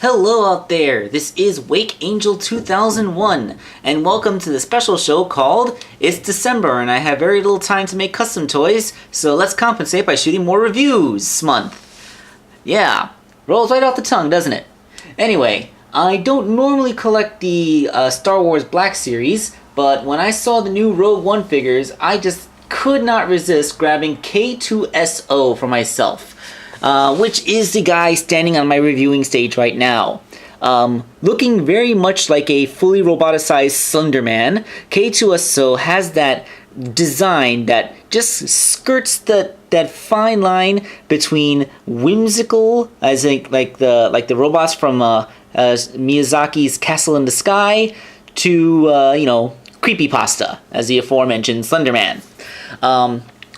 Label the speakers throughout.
Speaker 1: Hello out there, this is Wakeangel2K1, and welcome to the special show called It's December, and I have very little time to make custom toys, so let's compensate by shooting more reviews this month. Yeah, rolls right off the tongue, doesn't it? Anyway, I don't normally collect the Star Wars Black Series, but when I saw the new Rogue One figures, I just could not resist grabbing K-2SO for myself. Which is the guy standing on my reviewing stage right now. Looking very much like a fully roboticized Slender Man, K-2SO has that design that just skirts that fine line between whimsical, as in like the robots from Miyazaki's Castle in the Sky, to creepypasta, as the aforementioned Slender Man.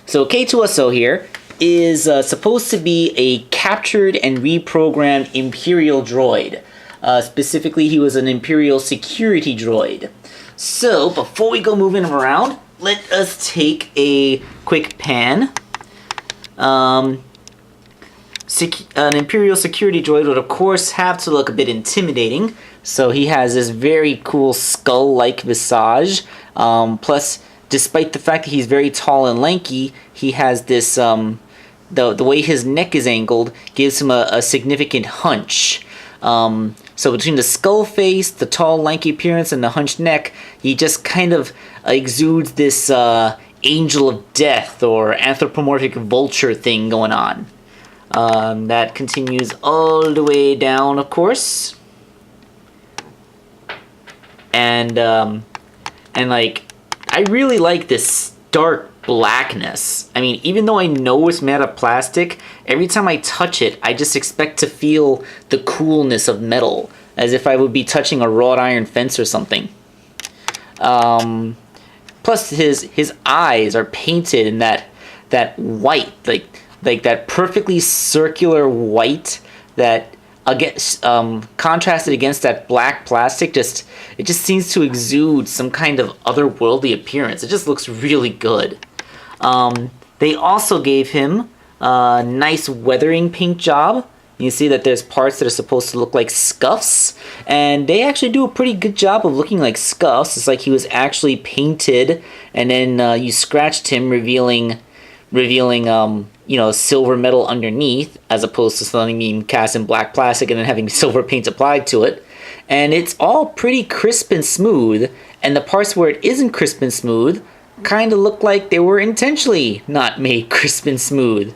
Speaker 1: So K-2SO here is supposed to be a captured and reprogrammed Imperial droid. Specifically, he was an Imperial security droid. So, before we go moving him around, let us take a quick pan. An Imperial security droid would, of course, have to look a bit intimidating. So he has this very cool skull-like visage. Plus, despite the fact that he's very tall and lanky, he has this the way his neck is angled gives him a significant hunch. So between the skull face, the tall, lanky appearance, and the hunched neck, he just kind of exudes this angel of death or anthropomorphic vulture thing going on. That continues all the way down, of course. And like, I really like this dark blackness. I mean, even though I know it's made of plastic, every time I touch it, I just expect to feel the coolness of metal, as if I would be touching a wrought iron fence or something. Plus, his eyes are painted in that white, like that perfectly circular white that against contrasted against that black plastic. It just seems to exude some kind of otherworldly appearance. It just looks really good. They also gave him a nice weathering paint job. You see that there's parts that are supposed to look like scuffs, and they actually do a pretty good job of looking like scuffs. It's like he was actually painted, and then you scratched him, revealing silver metal underneath, as opposed to something being cast in black plastic and then having silver paint applied to it. And it's all pretty crisp and smooth, and the parts where it isn't crisp and smooth kind of look like they were intentionally not made crisp and smooth.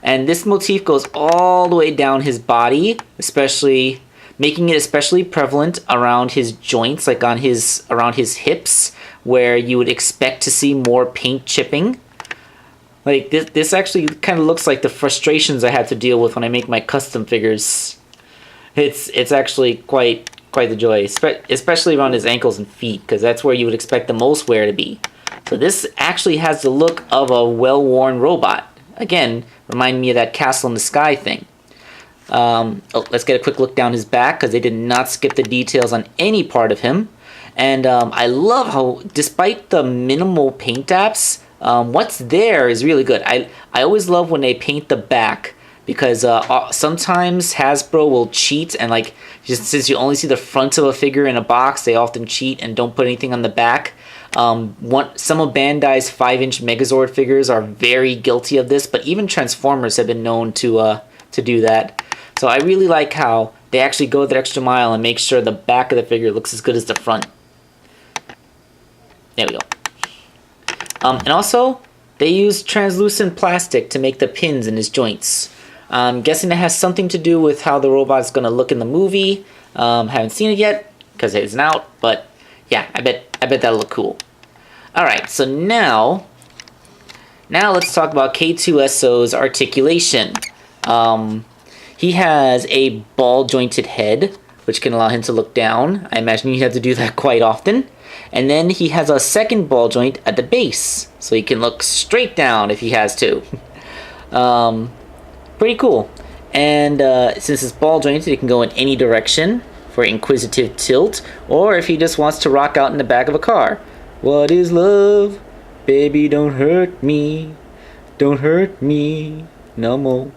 Speaker 1: And this motif goes all the way down his body, especially making it especially prevalent around his joints, like around his hips, where you would expect to see more paint chipping. Like, this actually kind of looks like the frustrations I had to deal with when I make my custom figures. It's actually quite the joy, especially around his ankles and feet, because that's where you would expect the most wear to be. So this actually has the look of a well-worn robot. Again, remind me of that Castle in the Sky thing. Let's get a quick look down his back, because they did not skip the details on any part of him. And I love how, despite the minimal paint apps, what's there is really good. I always love when they paint the back, because sometimes Hasbro will cheat, and like, just since you only see the front of a figure in a box, they often cheat and don't put anything on the back. Some of Bandai's 5-inch Megazord figures are very guilty of this, but even Transformers have been known to do that. So I really like how they actually go that extra mile and make sure the back of the figure looks as good as the front. There we go. And also, they use translucent plastic to make the pins in his joints. I'm guessing that has something to do with how the robot's going to look in the movie. Haven't seen it yet, because it isn't out, but yeah, I bet that'll look cool. Alright, so now let's talk about K-2SO's articulation. He has a ball-jointed head, which can allow him to look down. I imagine you have to do that quite often. And then he has a second ball joint at the base, so he can look straight down if he has to. Pretty cool. And since it's ball jointed, it can go in any direction for inquisitive tilt, or if he just wants to rock out in the back of a car. What is love? Baby, don't hurt me. Don't hurt me no more.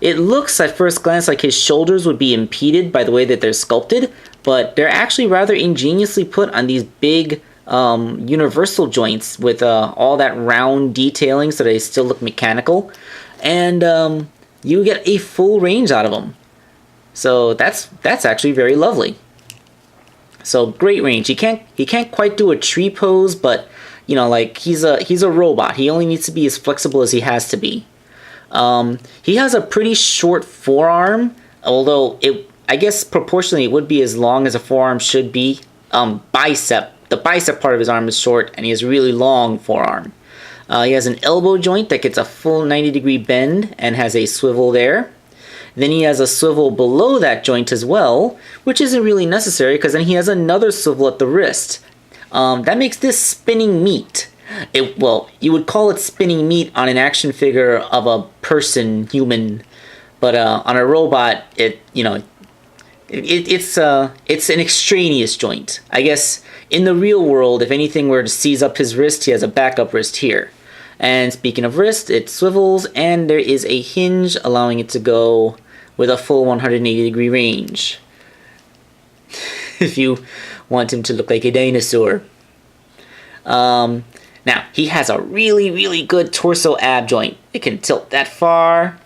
Speaker 1: it looks at first glance like his shoulders would be impeded by the way that they're sculpted, but they're actually rather ingeniously put on these big universal joints with all that round detailing so they still look mechanical, and you get a full range out of them. So that's actually very lovely. So great range. He can't quite do a tree pose, but you know, like he's a robot. He only needs to be as flexible as he has to be. He has a pretty short forearm, although I guess proportionally it would be as long as a forearm should be. The bicep part of his arm is short, and he has a really long forearm. He has an elbow joint that gets a full 90-degree bend and has a swivel there. Then he has a swivel below that joint as well, which isn't really necessary because then he has another swivel at the wrist. That makes this spinning meat. Well, you would call it spinning meat on an action figure of a person, human, but on a robot, it's an extraneous joint. I guess in the real world, if anything were to seize up his wrist, he has a backup wrist here. And speaking of wrist, it swivels, and there is a hinge allowing it to go with a full 180-degree range. If you want him to look like a dinosaur. Now, he has a really, really good torso ab joint. It can tilt that far.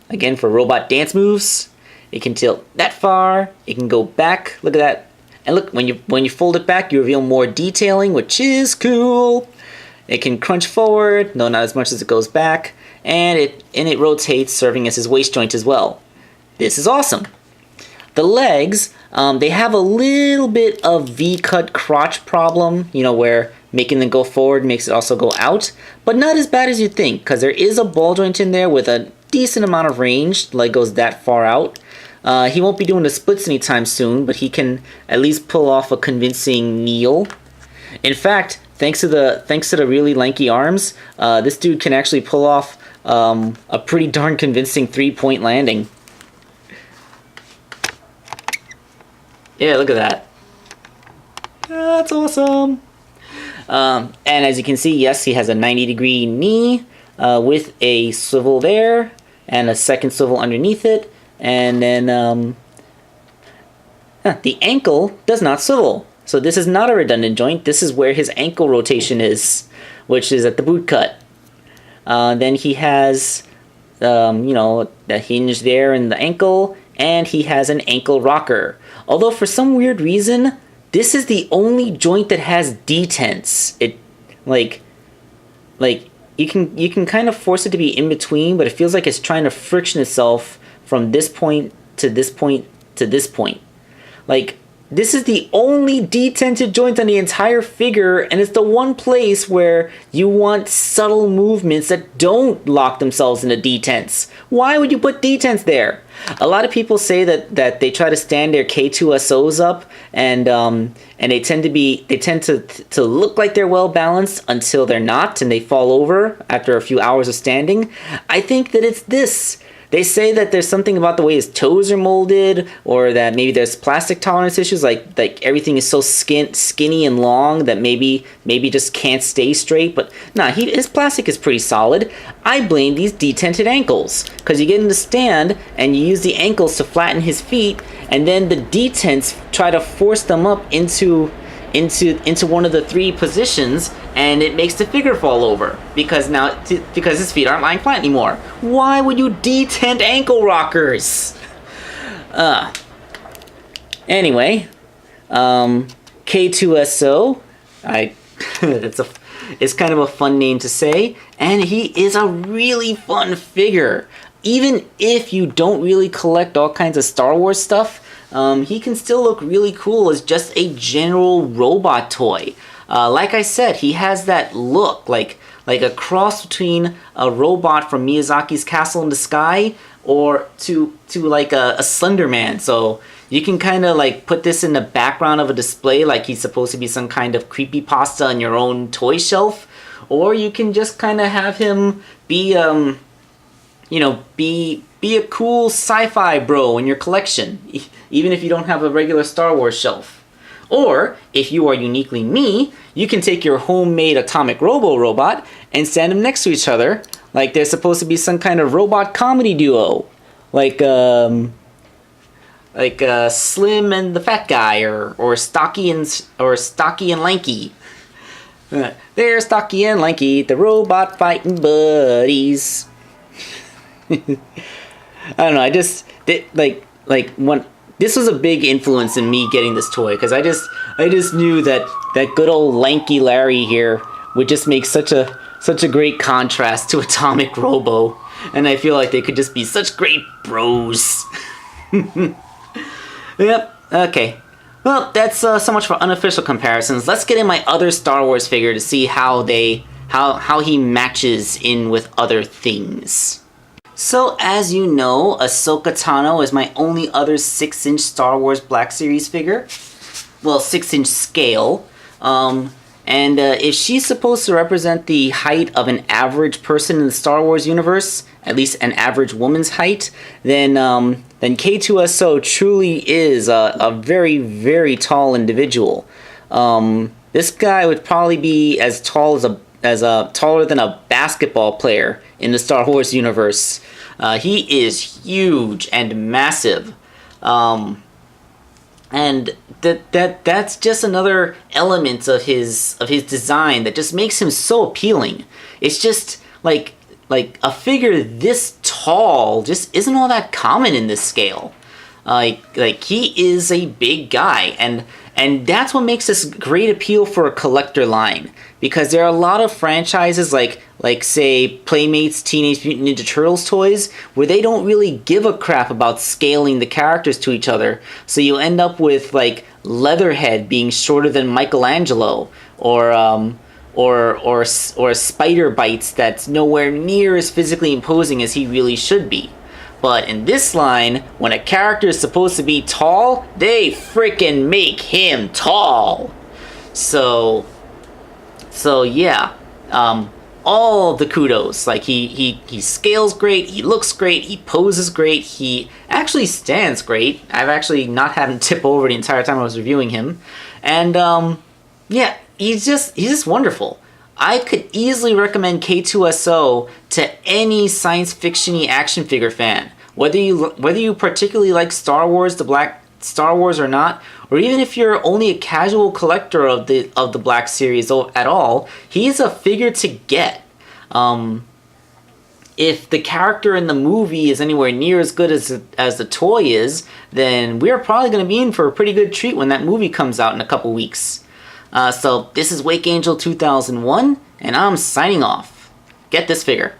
Speaker 1: Again, for robot dance moves. It can tilt that far. It can go back. Look at that. And look, when you fold it back, you reveal more detailing, which is cool. It can crunch forward. No, not as much as it goes back. And it rotates, serving as his waist joint as well. This is awesome. The legs, they have a little bit of V-cut crotch problem, you know, where making them go forward makes it also go out, but not as bad as you'd think, because there is a ball joint in there with a decent amount of range. The leg goes that far out. He won't be doing the splits anytime soon, but he can at least pull off a convincing kneel. In fact, thanks to the really lanky arms, this dude can actually pull off a pretty darn convincing 3-point landing. Yeah, look at that. That's awesome. And as you can see, yes, he has a 90-degree knee with a swivel there and a second swivel underneath it. And then the ankle does not swivel. So this is not a redundant joint. This is where his ankle rotation is, which is at the boot cut. Then he has, the hinge there in the ankle, and he has an ankle rocker. Although for some weird reason, this is the only joint that has detents. You can kind of force it to be in between, but it feels like it's trying to friction itself from this point to this point to this point. Like, this is the only detented joint on the entire figure, and it's the one place where you want subtle movements that don't lock themselves into detents. Why would you put detents there? A lot of people say that they try to stand their K-2SOs up, and they tend to look like they're well balanced until they're not, and they fall over after a few hours of standing. I think that it's this. They say that there's something about the way his toes are molded, or that maybe there's plastic tolerance issues, like everything is so skinny and long that maybe just can't stay straight. But nah, his plastic is pretty solid. I blame these detented ankles, because you get him to stand and you use the ankles to flatten his feet, and then the detents try to force them up into one of the three positions, and it makes the figure fall over because his feet aren't lying flat anymore. Why would you detent ankle rockers? Anyway, K-2SO, it's kind of a fun name to say, and he is a really fun figure. Even if you don't really collect all kinds of Star Wars stuff, he can still look really cool as just a general robot toy. Like I said, he has that look, like a cross between a robot from Miyazaki's Castle in the Sky or to like a Slender Man. So you can kind of like put this in the background of a display like he's supposed to be some kind of creepypasta on your own toy shelf. Or you can just kind of have him be be a cool sci-fi bro in your collection, even if you don't have a regular Star Wars shelf. Or, if you are uniquely me, you can take your homemade atomic robo-robot and stand them next to each other like they're supposed to be some kind of robot comedy duo. like Slim and the Fat Guy, or Stocky and Lanky. They're Stocky and Lanky, the robot fighting buddies. I don't know. When this was a big influence in me getting this toy, because I just knew that good old Lanky Larry here would just make such a great contrast to Atomic Robo, and I feel like they could just be such great bros. Yep. Okay. Well, that's so much for unofficial comparisons. Let's get in my other Star Wars figure to see how he matches in with other things. So, as you know, Ahsoka Tano is my only other 6-inch Star Wars Black Series figure. Well, 6-inch scale. If she's supposed to represent the height of an average person in the Star Wars universe, at least an average woman's height, then K-2SO truly is a very, very tall individual. This guy would probably be as tall as taller than a basketball player in the Star Wars universe. He is huge and massive. And that's just another element of his design that just makes him so appealing. It's just like a figure this tall just isn't all that common in this scale. Like he is a big guy, and that's what makes this great appeal for a collector line, because there are a lot of franchises like say Playmates Teenage Mutant Ninja Turtles toys where they don't really give a crap about scaling the characters to each other, so you end up with like Leatherhead being shorter than Michelangelo, or Spider Bites that's nowhere near as physically imposing as he really should be. But in this line, when a character is supposed to be tall, they freaking make him tall. So yeah, all the kudos. Like he scales great, he looks great, he poses great, he actually stands great. I've actually not had him tip over the entire time I was reviewing him, and yeah, he's just wonderful. I could easily recommend K-2SO to any science fiction-y action figure fan, whether you particularly like Star Wars, the Black Star Wars or not, or even if you're only a casual collector of the Black Series at all. He's a figure to get. If the character in the movie is anywhere near as good as the toy is, then we're probably going to be in for a pretty good treat when that movie comes out in a couple weeks. So this is Wakeangel2K1, and I'm signing off. Get this figure.